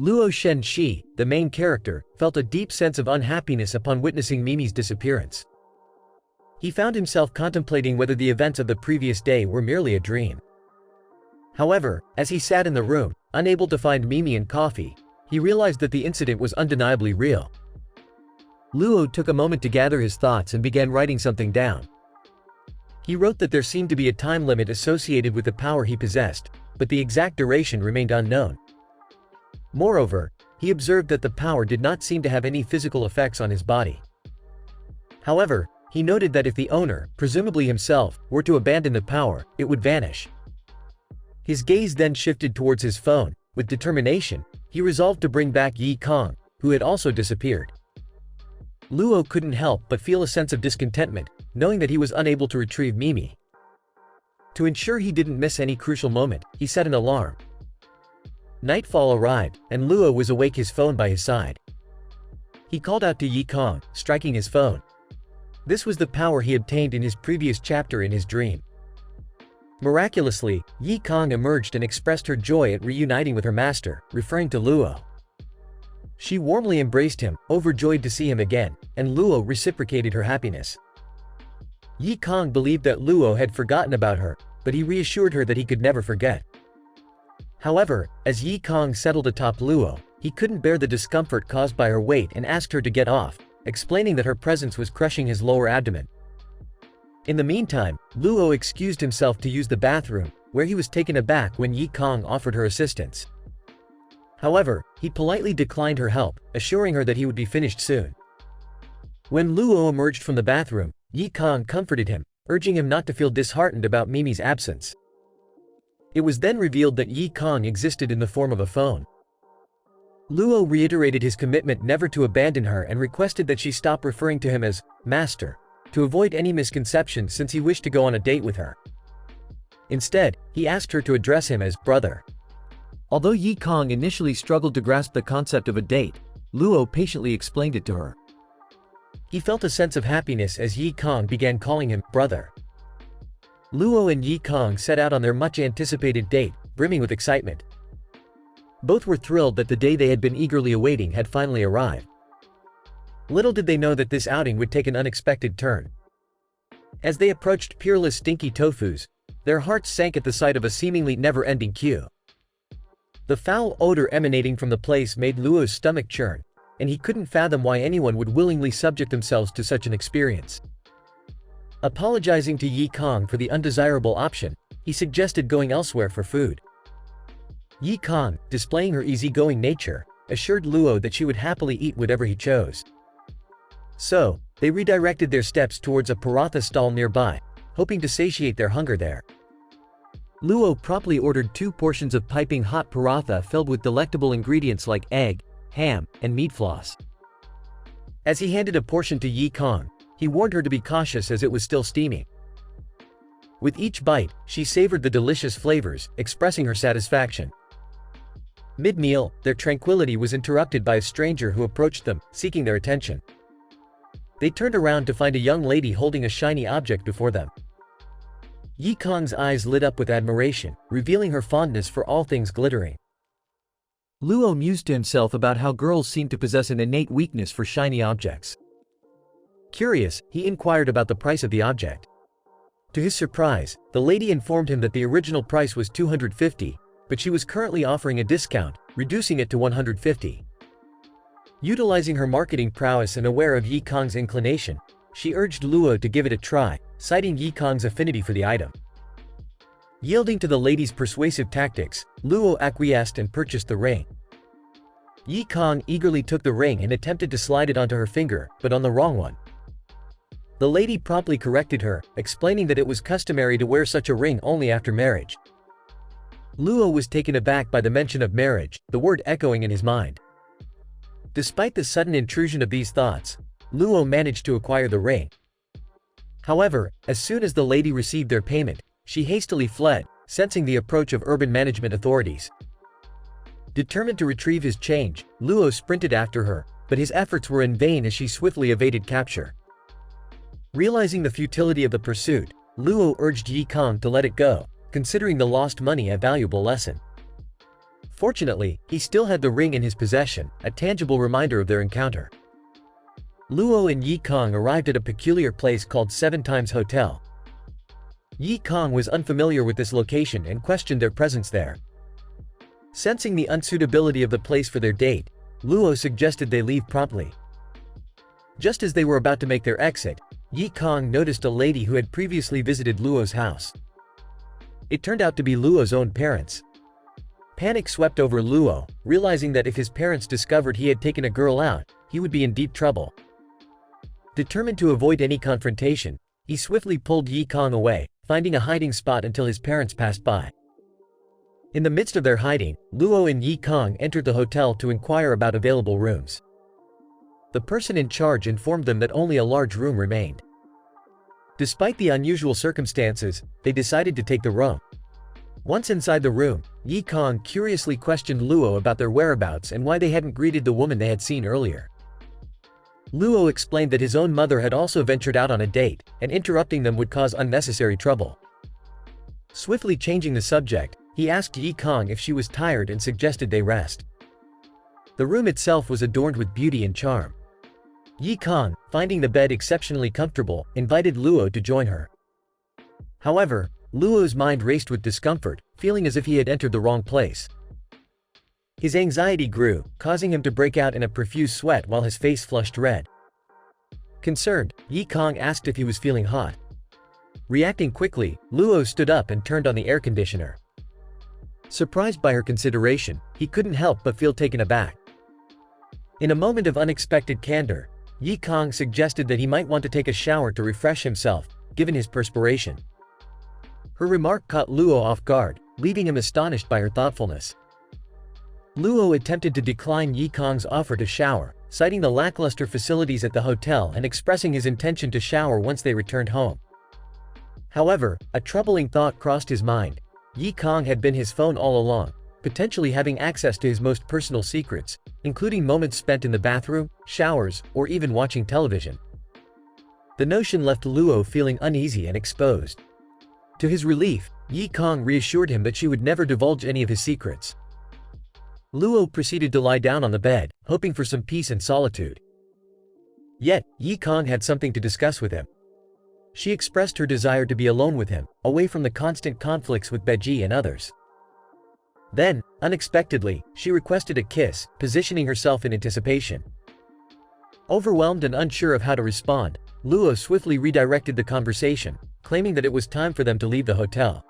Luo Shenxi, the main character, felt a deep sense of unhappiness upon witnessing Mimi's disappearance. He found himself contemplating whether the events of the previous day were merely a dream. However, as he sat in the room, unable to find Mimi and coffee, he realized that the incident was undeniably real. Luo took a moment to gather his thoughts and began writing something down. He wrote that there seemed to be a time limit associated with the power he possessed, but the exact duration remained unknown. Moreover, he observed that the power did not seem to have any physical effects on his body. However, he noted that if the owner, presumably himself, were to abandon the power, it would vanish. His gaze then shifted towards his phone. With determination, he resolved to bring back Yi Kong, who had also disappeared. Luo couldn't help but feel a sense of discontentment, knowing that he was unable to retrieve Mimi. To ensure he didn't miss any crucial moment, he set an alarm. Nightfall arrived, and Luo was awake, his phone by his side. He called out to Yi Kong, striking his phone. This was the power he obtained in his previous chapter in his dream. Miraculously, Yi Kong emerged and expressed her joy at reuniting with her master, referring to Luo. She warmly embraced him, overjoyed to see him again, and Luo reciprocated her happiness. Yi Kong believed that Luo had forgotten about her, but he reassured her that he could never forget. However, as Yi Kong settled atop Luo, he couldn't bear the discomfort caused by her weight and asked her to get off, explaining that her presence was crushing his lower abdomen. In the meantime, Luo excused himself to use the bathroom, where he was taken aback when Yi Kong offered her assistance. However, he politely declined her help, assuring her that he would be finished soon. When Luo emerged from the bathroom, Yi Kong comforted him, urging him not to feel disheartened about Mimi's absence. It was then revealed that Yi Kong existed in the form of a phone. Luo reiterated his commitment never to abandon her and requested that she stop referring to him as master, to avoid any misconception since he wished to go on a date with her. Instead, he asked her to address him as brother. Although Yi Kong initially struggled to grasp the concept of a date, Luo patiently explained it to her. He felt a sense of happiness as Yi Kong began calling him brother. Luo and Yi Kong set out on their much-anticipated date, brimming with excitement. Both were thrilled that the day they had been eagerly awaiting had finally arrived. Little did they know that this outing would take an unexpected turn. As they approached Peerless Stinky Tofu's, their hearts sank at the sight of a seemingly never-ending queue. The foul odor emanating from the place made Luo's stomach churn, and he couldn't fathom why anyone would willingly subject themselves to such an experience. Apologizing to Yi Kong for the undesirable option, he suggested going elsewhere for food. Yi Kong, displaying her easygoing nature, assured Luo that she would happily eat whatever he chose. So, they redirected their steps towards a paratha stall nearby, hoping to satiate their hunger there. Luo promptly ordered 2 portions of piping hot paratha filled with delectable ingredients like egg, ham, and meat floss. As he handed a portion to Yi Kong, he warned her to be cautious as it was still steaming. With each bite, she savored the delicious flavors, expressing her satisfaction. Mid-meal, their tranquility was interrupted by a stranger who approached them, seeking their attention. They turned around to find a young lady holding a shiny object before them. Yi Kong's eyes lit up with admiration, revealing her fondness for all things glittering. Luo mused to himself about how girls seem to possess an innate weakness for shiny objects. Curious, he inquired about the price of the object. To his surprise, the lady informed him that the original price was 250, but she was currently offering a discount, reducing it to 150. Utilizing her marketing prowess and aware of Yi Kong's inclination, she urged Luo to give it a try, citing Yi Kong's affinity for the item. Yielding to the lady's persuasive tactics, Luo acquiesced and purchased the ring. Yi Kong eagerly took the ring and attempted to slide it onto her finger, but on the wrong one. The lady promptly corrected her, explaining that it was customary to wear such a ring only after marriage. Luo was taken aback by the mention of marriage, the word echoing in his mind. Despite the sudden intrusion of these thoughts, Luo managed to acquire the ring. However, as soon as the lady received their payment, she hastily fled, sensing the approach of urban management authorities. Determined to retrieve his change, Luo sprinted after her, but his efforts were in vain as she swiftly evaded capture. Realizing the futility of the pursuit, Luo urged Yi Kong to let it go, considering the lost money a valuable lesson. Fortunately, he still had the ring in his possession, a tangible reminder of their encounter. Luo and Yi Kong arrived at a peculiar place called 7 Times Hotel. Yi Kong was unfamiliar with this location and questioned their presence there. Sensing the unsuitability of the place for their date, Luo suggested they leave promptly. Just as they were about to make their exit, Yi Kong noticed a lady who had previously visited Luo's house. It turned out to be Luo's own parents. Panic swept over Luo, realizing that if his parents discovered he had taken a girl out, he would be in deep trouble. Determined to avoid any confrontation, he swiftly pulled Yi Kong away, finding a hiding spot until his parents passed by. In the midst of their hiding, Luo and Yi Kong entered the hotel to inquire about available rooms. The person in charge informed them that only a large room remained. Despite the unusual circumstances, they decided to take the room. Once inside the room, Yi Kong curiously questioned Luo about their whereabouts and why they hadn't greeted the woman they had seen earlier. Luo explained that his own mother had also ventured out on a date, and interrupting them would cause unnecessary trouble. Swiftly changing the subject, he asked Yi Kong if she was tired and suggested they rest. The room itself was adorned with beauty and charm. Yi Kong, finding the bed exceptionally comfortable, invited Luo to join her. However, Luo's mind raced with discomfort, feeling as if he had entered the wrong place. His anxiety grew, causing him to break out in a profuse sweat while his face flushed red. Concerned, Yi Kong asked if he was feeling hot. Reacting quickly, Luo stood up and turned on the air conditioner. Surprised by her consideration, he couldn't help but feel taken aback. In a moment of unexpected candor, Yi Kong suggested that he might want to take a shower to refresh himself, given his perspiration. Her remark caught Luo off guard, leaving him astonished by her thoughtfulness. Luo attempted to decline Yi Kong's offer to shower, citing the lackluster facilities at the hotel and expressing his intention to shower once they returned home. However, a troubling thought crossed his mind. Yi Kong had been his phone all along, potentially having access to his most personal secrets, including moments spent in the bathroom, showers, or even watching television. The notion left Luo feeling uneasy and exposed. To his relief, Yi Kong reassured him that she would never divulge any of his secrets. Luo proceeded to lie down on the bed, hoping for some peace and solitude. Yet, Yi Kong had something to discuss with him. She expressed her desire to be alone with him, away from the constant conflicts with Beji and others. Then, unexpectedly, she requested a kiss, positioning herself in anticipation. Overwhelmed and unsure of how to respond, Luo swiftly redirected the conversation, claiming that it was time for them to leave the hotel.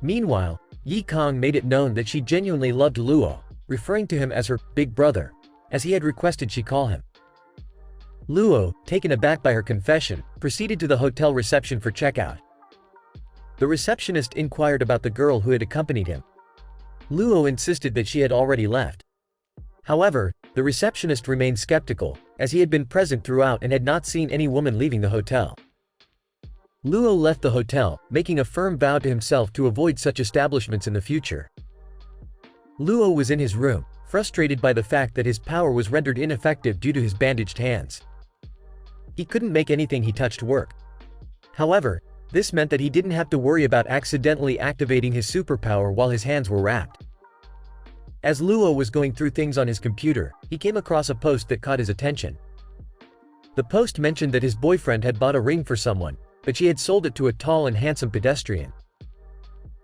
Meanwhile, Yi Kong made it known that she genuinely loved Luo, referring to him as her big brother, as he had requested she call him. Luo, taken aback by her confession, proceeded to the hotel reception for checkout. The receptionist inquired about the girl who had accompanied him. Luo insisted that she had already left. However, the receptionist remained skeptical, as he had been present throughout and had not seen any woman leaving the hotel. Luo left the hotel, making a firm vow to himself to avoid such establishments in the future. Luo was in his room, frustrated by the fact that his power was rendered ineffective due to his bandaged hands. He couldn't make anything he touched work. However, this meant that he didn't have to worry about accidentally activating his superpower while his hands were wrapped. As Luo was going through things on his computer, he came across a post that caught his attention. The post mentioned that his boyfriend had bought a ring for someone, but she had sold it to a tall and handsome pedestrian.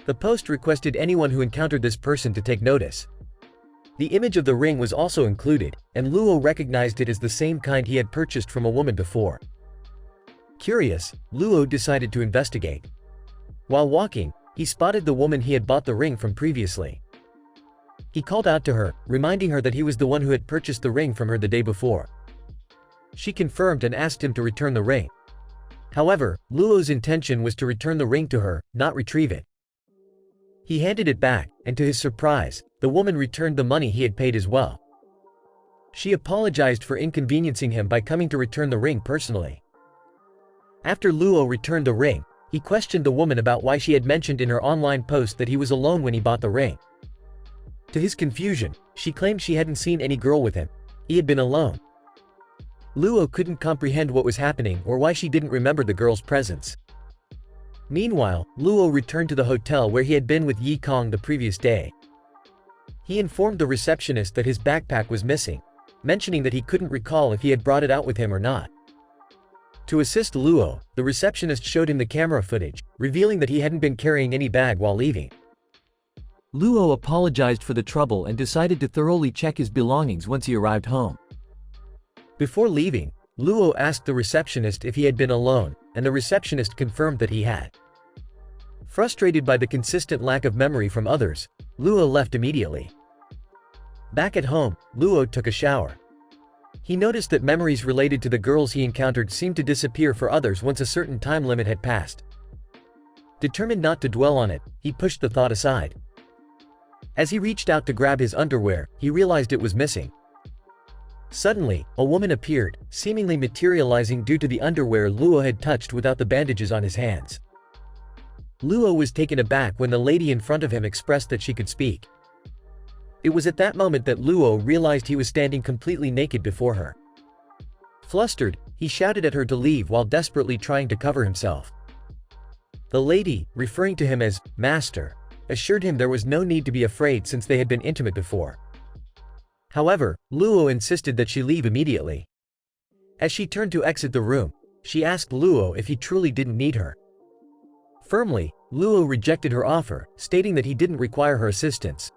The post requested anyone who encountered this person to take notice. The image of the ring was also included, and Luo recognized it as the same kind he had purchased from a woman before. Curious, Luo decided to investigate. While walking, he spotted the woman he had bought the ring from previously. He called out to her, reminding her that he was the one who had purchased the ring from her the day before. She confirmed and asked him to return the ring. However, Luo's intention was to return the ring to her, not retrieve it. He handed it back, and to his surprise, the woman returned the money he had paid as well. She apologized for inconveniencing him by coming to return the ring personally. After Luo returned the ring, he questioned the woman about why she had mentioned in her online post that he was alone when he bought the ring. To his confusion, she claimed she hadn't seen any girl with him. He had been alone. Luo couldn't comprehend what was happening or why she didn't remember the girl's presence. Meanwhile, Luo returned to the hotel where he had been with Yi Kong the previous day. He informed the receptionist that his backpack was missing, mentioning that he couldn't recall if he had brought it out with him or not. To assist Luo, the receptionist showed him the camera footage, revealing that he hadn't been carrying any bag while leaving. Luo apologized for the trouble and decided to thoroughly check his belongings once he arrived home. Before leaving, Luo asked the receptionist if he had been alone, and the receptionist confirmed that he had. Frustrated by the consistent lack of memory from others, Luo left immediately. Back at home, Luo took a shower. He noticed that memories related to the girls he encountered seemed to disappear for others once a certain time limit had passed. Determined not to dwell on it, he pushed the thought aside. As he reached out to grab his underwear, he realized it was missing. Suddenly, a woman appeared, seemingly materializing due to the underwear Luo had touched without the bandages on his hands. Luo was taken aback when the lady in front of him expressed that she could speak. It was at that moment that Luo realized he was standing completely naked before her. Flustered, he shouted at her to leave while desperately trying to cover himself. The lady, referring to him as "Master," assured him there was no need to be afraid since they had been intimate before. However, Luo insisted that she leave immediately. As she turned to exit the room, she asked Luo if he truly didn't need her. Firmly, Luo rejected her offer, stating that he didn't require her assistance.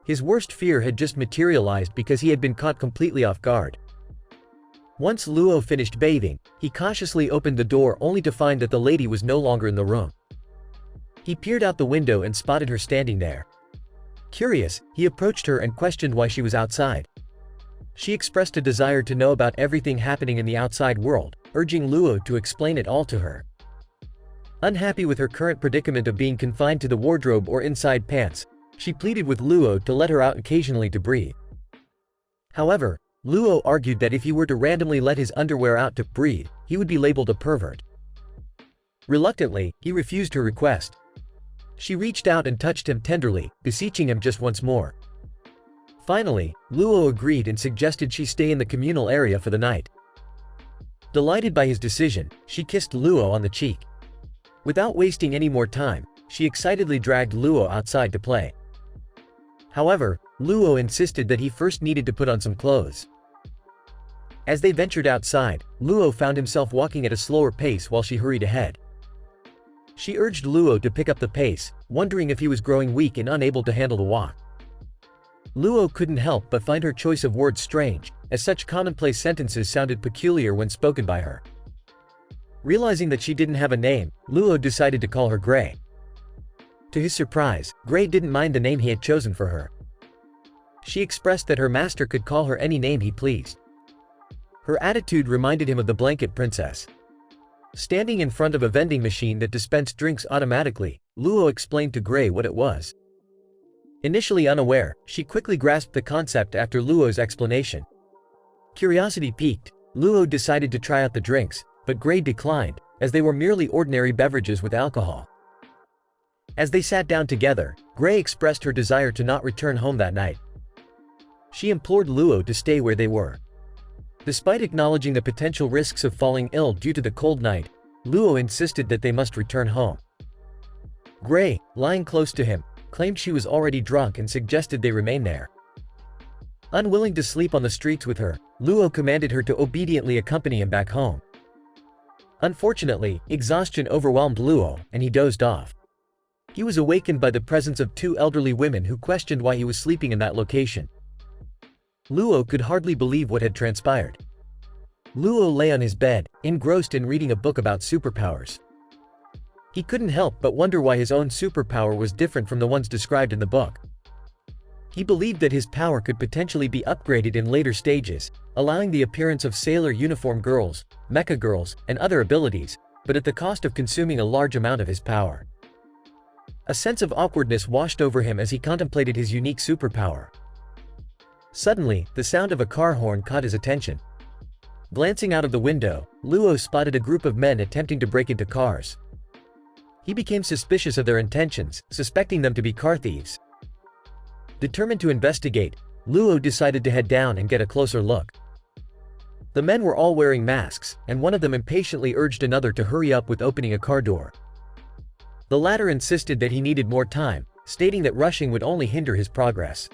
His worst fear had just materialized because he had been caught completely off guard. Once Luo finished bathing, he cautiously opened the door only to find that the lady was no longer in the room. He peered out the window and spotted her standing there. Curious, he approached her and questioned why she was outside. She expressed a desire to know about everything happening in the outside world, urging Luo to explain it all to her. Unhappy with her current predicament of being confined to the wardrobe or inside pants, she pleaded with Luo to let her out occasionally to breathe. However, Luo argued that if he were to randomly let his underwear out to breathe, he would be labeled a pervert. Reluctantly, he refused her request. She reached out and touched him tenderly, beseeching him just once more. Finally, Luo agreed and suggested she stay in the communal area for the night. Delighted by his decision, she kissed Luo on the cheek. Without wasting any more time, she excitedly dragged Luo outside to play. However, Luo insisted that he first needed to put on some clothes. As they ventured outside, Luo found himself walking at a slower pace while she hurried ahead. She urged Luo to pick up the pace, wondering if he was growing weak and unable to handle the walk. Luo couldn't help but find her choice of words strange, as such commonplace sentences sounded peculiar when spoken by her. Realizing that she didn't have a name, Luo decided to call her Gray. To his surprise, Gray didn't mind the name he had chosen for her. She expressed that her master could call her any name he pleased. Her attitude reminded him of the Blanket Princess. Standing in front of a vending machine that dispensed drinks automatically, Luo explained to Gray what it was. Initially unaware, she quickly grasped the concept after Luo's explanation. Curiosity piqued, Luo decided to try out the drinks, but Gray declined, as they were merely ordinary beverages with alcohol. As they sat down together, Gray expressed her desire to not return home that night. She implored Luo to stay where they were. Despite acknowledging the potential risks of falling ill due to the cold night, Luo insisted that they must return home. Gray, lying close to him, claimed she was already drunk and suggested they remain there. Unwilling to sleep on the streets with her, Luo commanded her to obediently accompany him back home. Unfortunately, exhaustion overwhelmed Luo, and he dozed off. He was awakened by the presence of two elderly women who questioned why he was sleeping in that location. Luo could hardly believe what had transpired. Luo lay on his bed, engrossed in reading a book about superpowers. He couldn't help but wonder why his own superpower was different from the ones described in the book. He believed that his power could potentially be upgraded in later stages, allowing the appearance of sailor uniform girls, mecha girls, and other abilities, but at the cost of consuming a large amount of his power. A sense of awkwardness washed over him as he contemplated his unique superpower. Suddenly, the sound of a car horn caught his attention. Glancing out of the window, Luo spotted a group of men attempting to break into cars. He became suspicious of their intentions, suspecting them to be car thieves. Determined to investigate, Luo decided to head down and get a closer look. The men were all wearing masks, and one of them impatiently urged another to hurry up with opening a car door. The latter insisted that he needed more time, stating that rushing would only hinder his progress.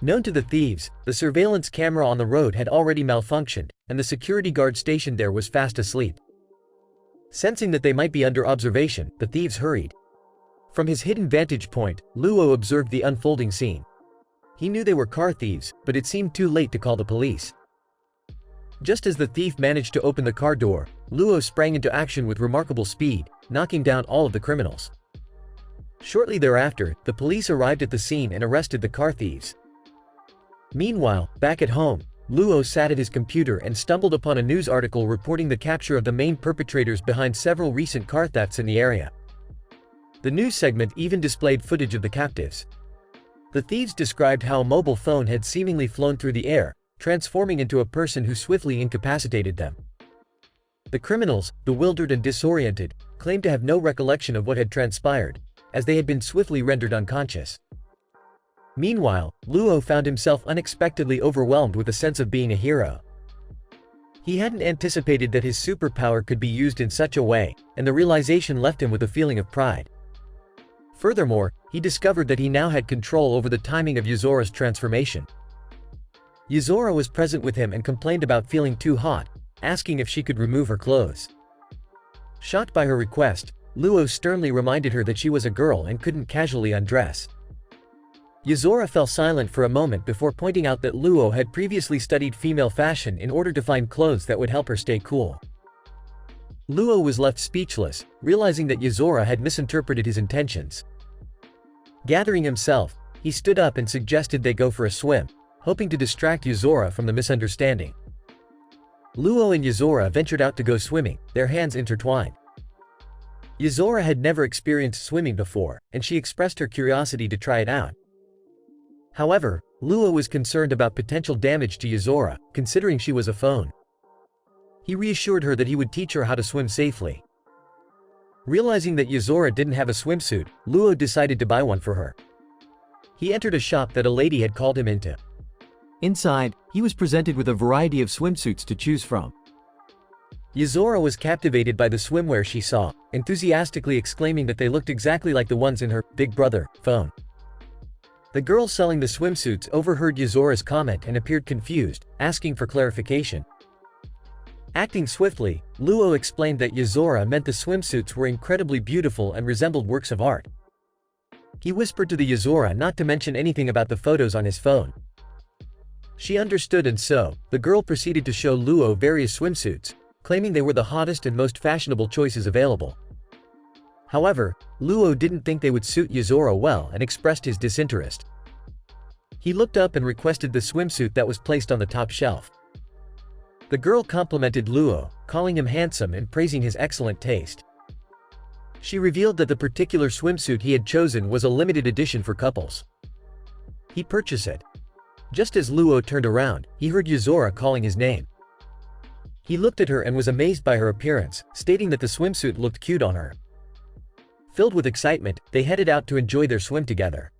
Known to the thieves, the surveillance camera on the road had already malfunctioned, and the security guard stationed there was fast asleep. Sensing that they might be under observation, the thieves hurried. From his hidden vantage point, Luo observed the unfolding scene. He knew they were car thieves, but it seemed too late to call the police. Just as the thief managed to open the car door, Luo sprang into action with remarkable speed, knocking down all of the criminals. Shortly thereafter, the police arrived at the scene and arrested the car thieves. Meanwhile, back at home, Luo sat at his computer and stumbled upon a news article reporting the capture of the main perpetrators behind several recent car thefts in the area. The news segment even displayed footage of the captives. The thieves described how a mobile phone had seemingly flown through the air, transforming into a person who swiftly incapacitated them. The criminals, bewildered and disoriented, claimed to have no recollection of what had transpired, as they had been swiftly rendered unconscious. Meanwhile, Luo found himself unexpectedly overwhelmed with a sense of being a hero. He hadn't anticipated that his superpower could be used in such a way, and the realization left him with a feeling of pride. Furthermore, he discovered that he now had control over the timing of Yuzora's transformation. Yuzora was present with him and complained about feeling too hot, asking if she could remove her clothes. Shocked by her request, Luo sternly reminded her that she was a girl and couldn't casually undress. Yuzora fell silent for a moment before pointing out that Luo had previously studied female fashion in order to find clothes that would help her stay cool. Luo was left speechless, realizing that Yuzora had misinterpreted his intentions. Gathering himself, he stood up and suggested they go for a swim, hoping to distract Yuzora from the misunderstanding. Luo and Yuzora ventured out to go swimming, their hands intertwined. Yuzora had never experienced swimming before, and she expressed her curiosity to try it out. However, Luo was concerned about potential damage to Yuzora, considering she was a phone. He reassured her that he would teach her how to swim safely. Realizing that Yuzora didn't have a swimsuit, Luo decided to buy one for her. He entered a shop that a lady had called him into. Inside, he was presented with a variety of swimsuits to choose from. Yuzora was captivated by the swimwear she saw, enthusiastically exclaiming that they looked exactly like the ones in her Big Brother phone. The girl selling the swimsuits overheard Yuzora's comment and appeared confused, asking for clarification. Acting swiftly, Luo explained that Yuzora meant the swimsuits were incredibly beautiful and resembled works of art. He whispered to the Yuzora not to mention anything about the photos on his phone. She understood, and so, the girl proceeded to show Luo various swimsuits, claiming they were the hottest and most fashionable choices available. However, Luo didn't think they would suit Yuzora well and expressed his disinterest. He looked up and requested the swimsuit that was placed on the top shelf. The girl complimented Luo, calling him handsome and praising his excellent taste. She revealed that the particular swimsuit he had chosen was a limited edition for couples. He purchased it. Just as Luo turned around, he heard Yuzora calling his name. He looked at her and was amazed by her appearance, stating that the swimsuit looked cute on her. Filled with excitement, they headed out to enjoy their swim together.